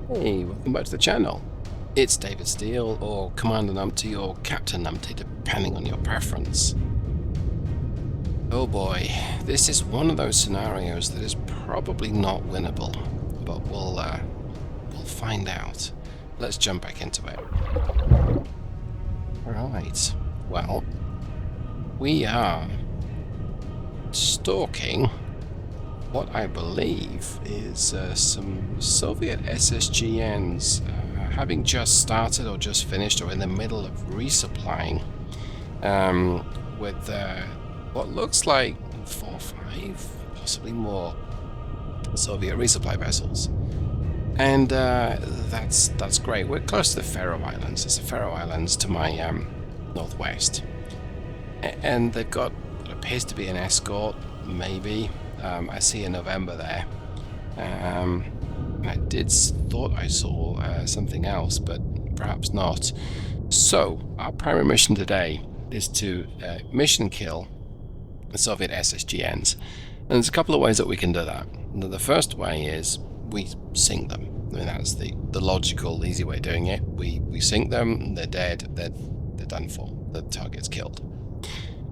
Hey, welcome back to the channel. It's David Steele, or Commander Numpty, or Captain Numpty, depending on your preference. Oh boy, this is one of those scenarios that is probably not winnable, but we'll find out. Let's jump back into it. Right, well, we are stalking what I believe is some Soviet SSGNs having just started or just finished or in the middle of resupplying with what looks like 4 or 5, possibly more Soviet resupply vessels. And that's great. We're close to the Faroe Islands. It's the Faroe Islands to my northwest. And they've got what appears to be an escort, maybe. I see a November there. I thought I saw something else, but perhaps not. So, our primary mission today is to mission kill the Soviet SSGNs. And there's a couple of ways that we can do that. The first way is we sink them. I mean, that's the logical, easy way of doing it. We sink them, they're dead, they're done for. The target's killed.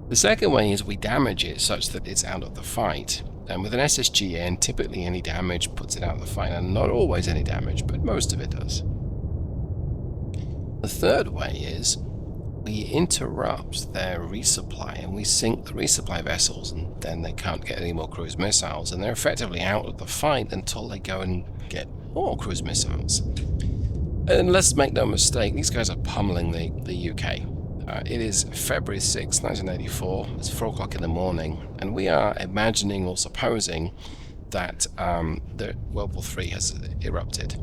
The second way is we damage it such that it's out of the fight. And with an SSGN, typically any damage puts it out of the fight, and not always any damage, but most of it does. The third way is we interrupt their resupply and we sink the resupply vessels, and then they can't get any more cruise missiles, and they're effectively out of the fight until they go and get more cruise missiles. And let's make no mistake, these guys are pummeling the UK. It is February 6, 1984. It's 4 o'clock in the morning, and we are imagining or supposing that the World War III has erupted.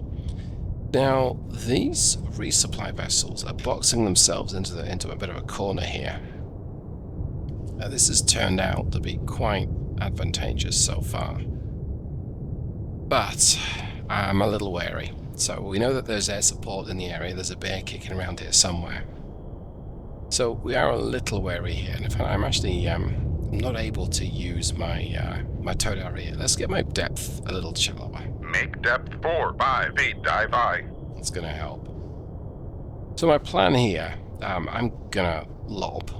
Now, these resupply vessels are boxing themselves into a bit of a corner here. This has turned out to be quite advantageous so far, but I'm a little wary. So we know that there's air support in the area. There's a bear kicking around here somewhere. So we are a little wary here, and in fact I'm actually not able to use my my towed area. Let's get my depth a little shallower. Make depth 4, 5 feet, dive high. That's going to help. So my plan here, I'm going to lob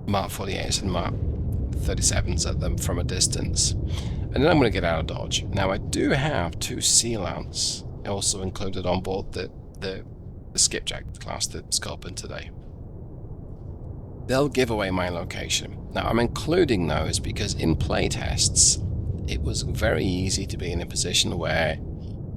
Mark 48s and Mark 37s at them from a distance, and then I'm going to get out of dodge. Now I do have 2 sealouts also included on board the skipjack class that's sculpted today. They'll give away my location. Now, I'm including those because in playtests, it was very easy to be in a position where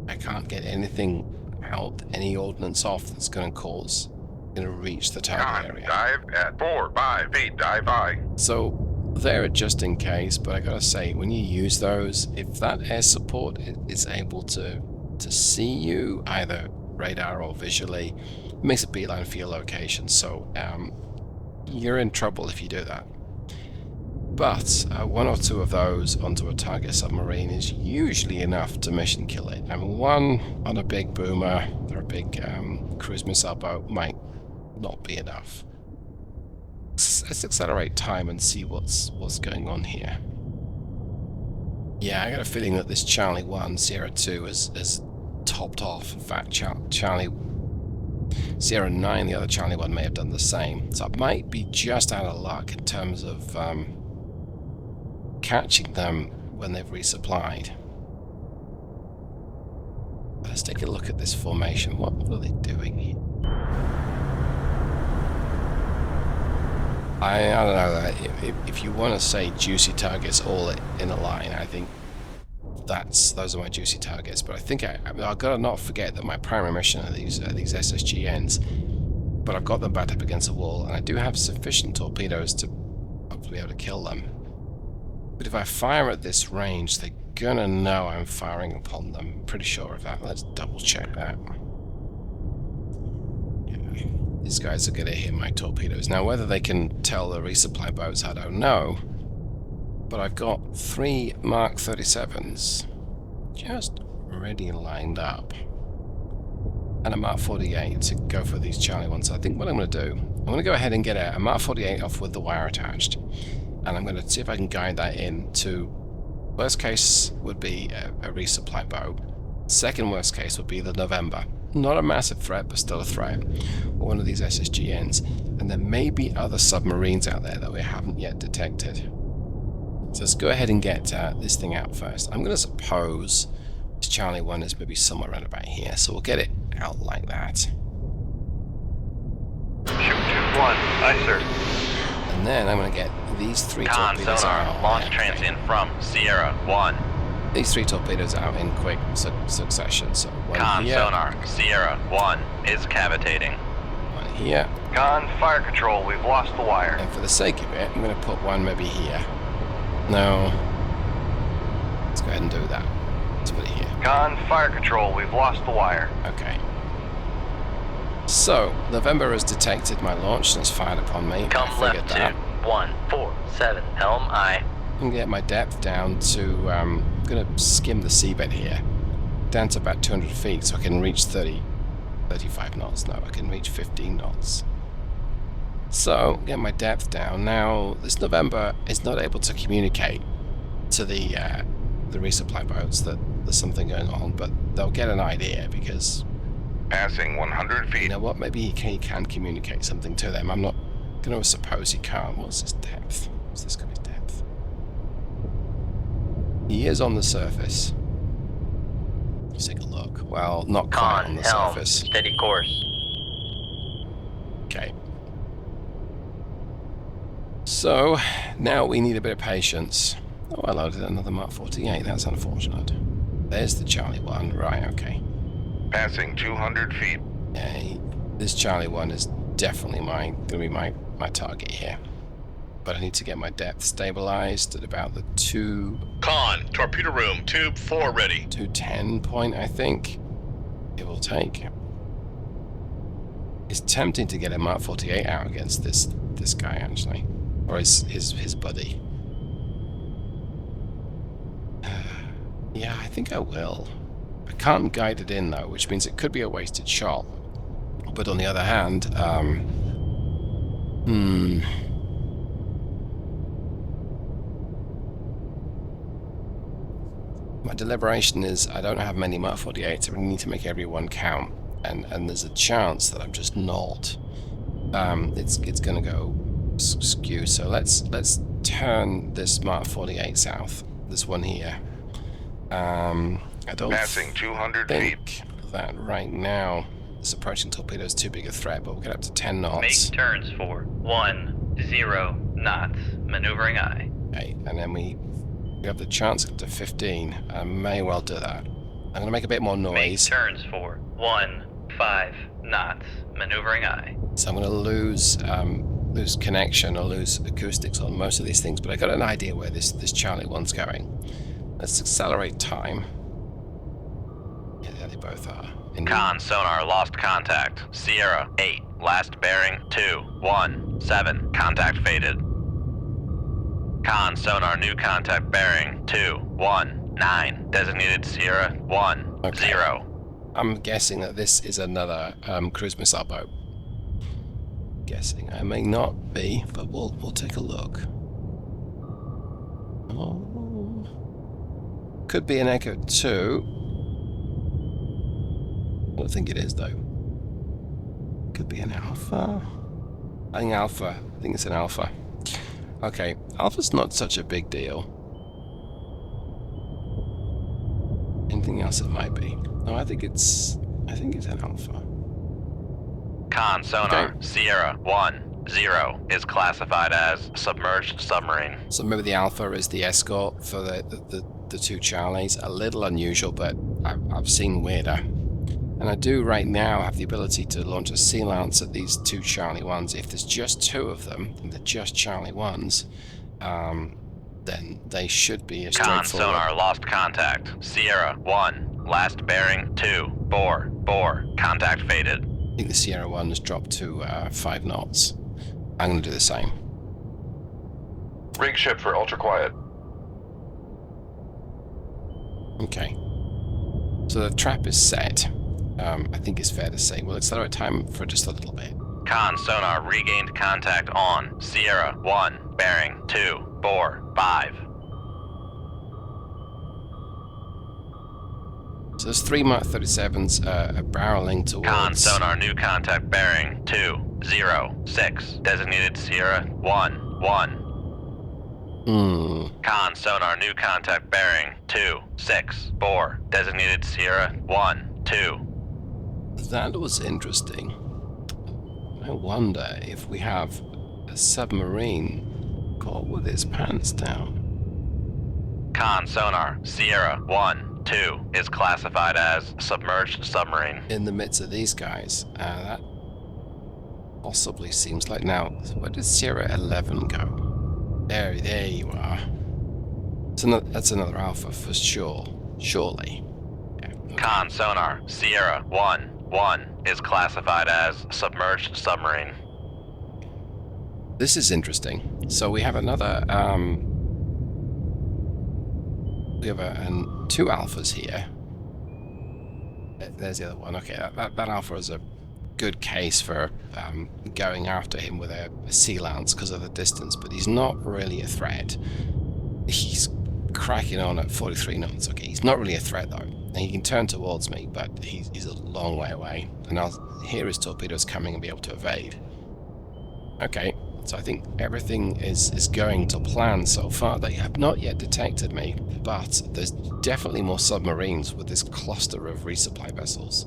I can't get anything out, any ordnance off that's going to reach the target area. Dive at 4, 5 feet, dive high. So, they're just in case, but I gotta say, when you use those, if that air support is able to see you, either radar or visually, it makes a beeline for your location. So, you're in trouble if you do that. But 1 or 2 of those onto a target submarine is usually enough to mission kill it. And 1 on a big boomer or a big cruise missile boat might not be enough. Let's accelerate time and see what's going on here. Yeah, I got a feeling that this Charlie 1, Sierra 2 has topped off. In fact, Sierra 9, the other Charlie 1, may have done the same. So I might be just out of luck in terms of catching them when they've resupplied. Let's take a look at this formation. What are they doing here? I don't know. If you want to say juicy targets all in a line, I think those are my juicy targets. But I think I've got to not forget that my primary mission are these SSGNs, but I've got them backed up against the wall, and I do have sufficient torpedoes to hopefully be able to kill them. But if I fire at this range, they're gonna know I'm firing upon them. Pretty sure of that. Let's double check that. Yeah, these guys are gonna hit my torpedoes. Now, whether they can tell the resupply boats, I don't know. But I've got 3 Mark 37s just ready lined up, and a Mark 48 to go for these Charlie ones. So I think what I'm going to do, I'm going to go ahead and get a Mark 48 off with the wire attached, and I'm going to see if I can guide that in to, worst case would be a resupply boat, Second worst case would be the November. Not a massive threat, but still a threat. Or one of these SSGNs. And there may be other submarines out there that we haven't yet detected. So let's go ahead and get this thing out first. I'm going to suppose this Charlie 1 is maybe somewhere around about here. So we'll get it out like that. Shoot 2-1. Aye, sir. And then I'm going to get these 3 Con torpedoes sonar, out. launch Okay. transient from Sierra 1. These 3 torpedoes out in quick succession. So one Con here, sonar, Sierra 1 is cavitating. one here. Con, fire control, we've lost the wire. And for the sake of it, I'm going to put one maybe here. No. Let's go ahead and do that. Let's put it here. Con, fire control, we've lost the wire. Okay. So, November has detected my launch and has fired upon me. Come I figured left that. to 147, helm aye. I'm going to get my depth down to, I'm going to skim the seabed here. Down to about 200 feet so I can reach 35 knots. No, I can reach 15 knots. So, get my depth down. Now, this November is not able to communicate to the resupply boats that there's something going on, but they'll get an idea because, Passing 100 you feet. know what, maybe he can communicate something to them. I'm not going to suppose he can't. What's his depth? What's this guy's depth? He is on the surface. Let's take a look. Well, not quite on Con, the helm, surface. steady course. Okay. So, now we need a bit of patience. Oh, I loaded another Mark 48. That's unfortunate. There's the Charlie 1. Right, okay. Passing 200 feet. Okay. This Charlie 1 is definitely going to be my target here. But I need to get my depth stabilized at about the Con, torpedo room, tube 4 ready. 210 point, I think. It will take. It's tempting to get a Mark 48 out against this guy, actually. Or his buddy. Yeah, I think I will. I can't guide it in, though, which means it could be a wasted shot. But on the other hand, my deliberation is I don't have many Mark 48s. I really need to make everyone count. And there's a chance that I'm just not. It's going to go skew. So let's turn this Mark 48 south. This one here. I don't Passing 200 feet. think that right now this approaching torpedo is too big a threat, but we'll get up to 10 knots. Make turns for 10 knots, maneuvering aye. Okay, and then we have the chance up to 15. I may well do that. I'm going to make a bit more Make noise. turns for 15 knots, maneuvering aye. So I'm going to lose connection or lose acoustics on most of these things, but I got an idea where this Charlie 1's going. Let's accelerate time. Yeah, there they both are. Con sonar lost contact. Sierra 8, last bearing 217, contact faded. Con sonar new contact bearing 219, designated Sierra 10. Okay. I'm guessing that this is another cruise missile boat. Guessing. I may not be, but we'll take a look. Oh. Could be an Echo 2. I don't think it is, though. Could be an Alpha. I think Alpha. I think it's an Alpha. Okay, Alpha's not such a big deal. Anything else it might be? No, I think it's an Alpha. Con sonar Okay. Sierra 10 is classified as submerged submarine. So maybe the Alpha is the escort for the two Charlies. A little unusual, but I've seen weirder. And I do right now have the ability to launch a Sea Lance at these two Charlie 1s. If there's just 2 of them, and they're just Charlie 1s, then they should be a Con straightforward. sonar lost contact. Sierra 1, last bearing 244, contact faded. I think the Sierra 1 has dropped to 5 knots. I'm going to do the same. Rig ship for ultra quiet. Okay. So the trap is set. I think it's fair to say. We'll accelerate time for just a little bit. Con sonar regained contact on Sierra 1, bearing 245. So there's 3 Mark 37s barreling towards... Con sonar new contact bearing 206. Designated Sierra 1-1. Con sonar new contact bearing 264. Designated Sierra 1-2. That was interesting. I wonder if we have a submarine caught with his pants down. Con sonar Sierra 1-2 is classified as submerged submarine. In the midst of these guys, that possibly seems like... Now, where did Sierra 11 go? There you are. That's another Alpha for sure. Surely. Yeah, okay. Con sonar Sierra 1-1 is classified as submerged submarine. This is interesting. So we have another... we have 2 Alphas here. There's the other one. Okay, that Alpha is a good case for going after him with a sea lance because of the distance, but he's not really a threat. He's cracking on at 43 knots. Okay, he's not really a threat though. And he can turn towards me, but he's a long way away. And I'll hear his torpedoes coming and be able to evade. Okay, so I think everything is going to plan so far. They have not yet detected me, but there's definitely more submarines with this cluster of resupply vessels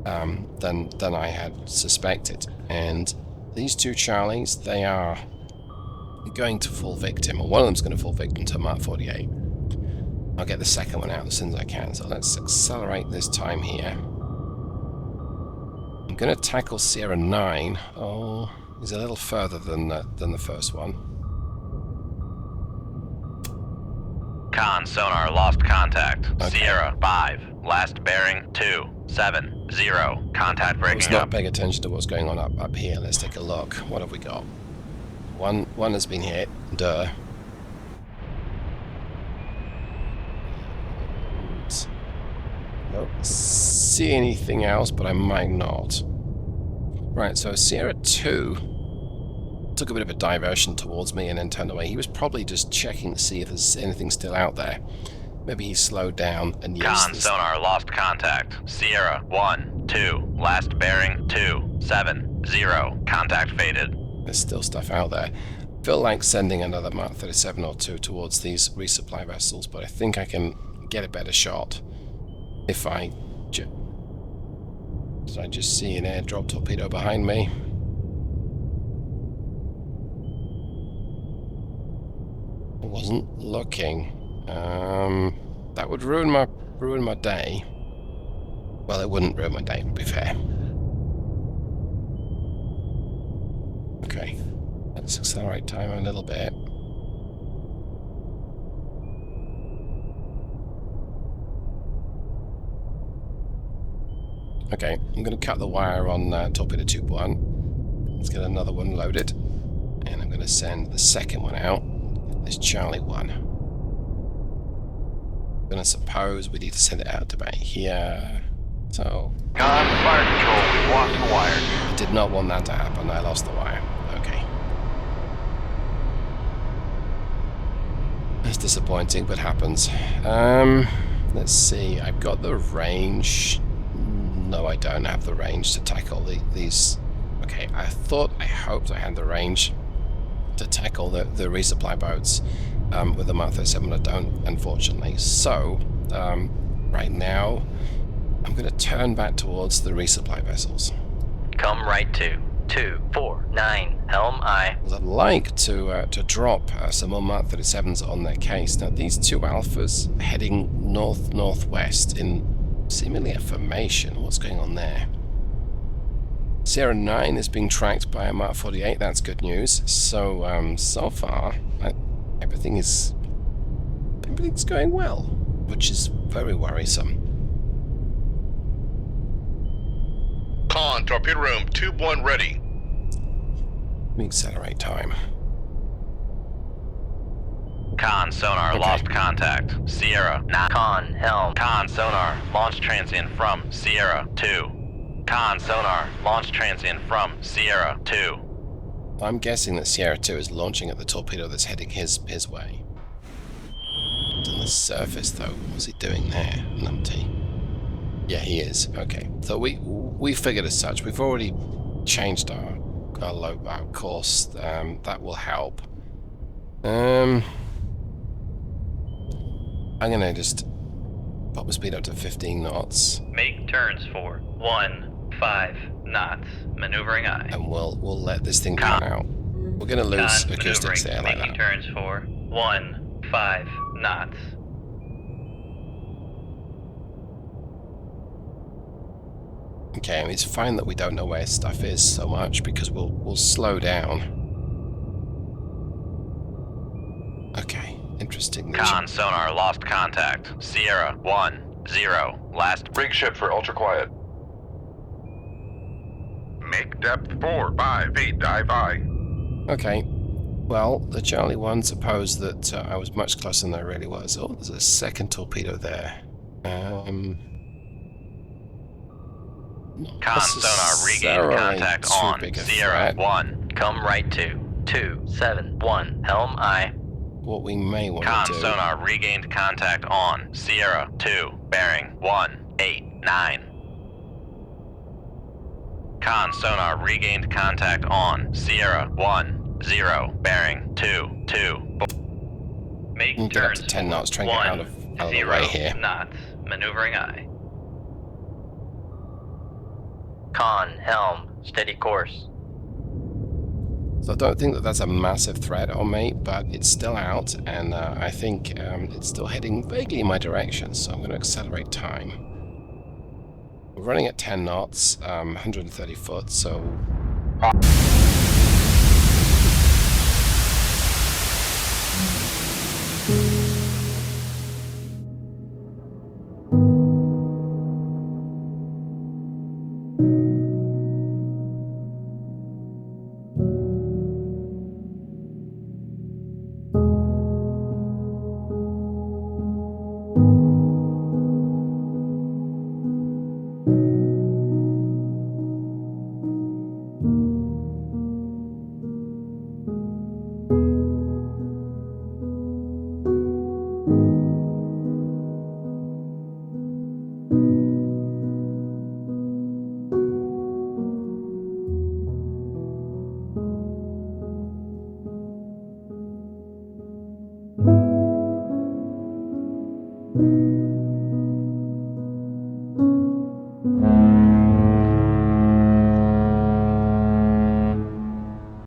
than I had suspected. And these 2 Charlies, they are going to fall victim, or one of them's going to fall victim to Mark 48. I'll get the second one out as soon as I can, so let's accelerate this time here. I'm going to tackle Sierra 9. Oh, he's a little further than the first one. Con sonar lost contact. Okay. Sierra 5. Last bearing 270. Contact I was breaking not up. paying attention to what's going on up here. Let's take a look. What have we got? One has been hit. Duh. Don't see anything else, but I might not. Right, so Sierra 2 took a bit of a diversion towards me and then turned away. He was probably just checking to see if there's anything still out there. Maybe he slowed down and used Con this. sonar lost contact. Sierra 1-2. Last bearing 270. Contact faded. There's still stuff out there. Feel like sending another Mark 37 or 2 towards these resupply vessels, but I think I can get a better shot if I... Did I just see an airdrop torpedo behind me? I wasn't looking. That would ruin my day. Well, it wouldn't ruin my day, to be fair. Okay, let's accelerate time a little bit. Okay, I'm going to cut the wire on torpedo tube 1. Let's get another one loaded. And I'm going to send the second one out. This Charlie 1. I'm going to suppose we need to send it out to about here. So... Con, fire control, we've lost the wire. I did not want that to happen. I lost the wire. Okay. That's disappointing, but happens. Let's see. I've got the range. No, I don't have the range to tackle these. Okay, I hoped I had the range to tackle the resupply boats with the Mark 37. I don't, unfortunately. So, right now, I'm going to turn back towards the resupply vessels. Come right to 249 Helm I. I'd like to drop some more Mark 37s on their case. Now, these 2 Alphas heading north-northwest in seemingly a formation. What's going on there? Sierra 9 is being tracked by a Mark 48. That's good news. So, so far, everything's going well, which is very worrisome. Con, torpedo room, tube 1 ready. Let me accelerate time. Con sonar Okay. lost contact. Sierra 9. Con Helm. Con sonar launch transient from Sierra 2. Con sonar launch transient from Sierra 2. I'm guessing that Sierra 2 is launching at the torpedo that's heading his way. On the surface, though, what's he doing there, Numpty? Yeah, he is. Okay, so we figured as such. We've already changed our course. That will help. I'm gonna just pop the speed up to 15 knots, Make turns for 15 knots. Maneuvering aye. and we'll let this thing pan out. We're gonna lose Con acoustics there maneuvering. like Making that. turns for 15 knots. Okay, I mean, it's fine that we don't know where stuff is so much because we'll slow down. Okay, interesting. Con sonar lost contact. Sierra 1-0. Last. Rig ship for ultra quiet. Make depth 4, 5, 8, dive I. Okay, well, the Charlie 1 supposed that I was much closer than I really was. Oh, there's a second torpedo there. Not Con sonar regained necessarily contact too on big a Sierra threat. 1. Come right to 271. Helm aye. What we may want Con to do... sonar regained contact on Sierra 2, bearing 189. Con sonar regained contact on Sierra 10, bearing 22. Make Get up turns to 10 for knots, try and get out of the way here. 10 knots. Maneuvering aye. Con, helm, steady course. So I don't think that that's a massive threat on me, but it's still out, and I think it's still heading vaguely in my direction, so I'm going to accelerate time. We're running at 10 knots, 130 foot, so... you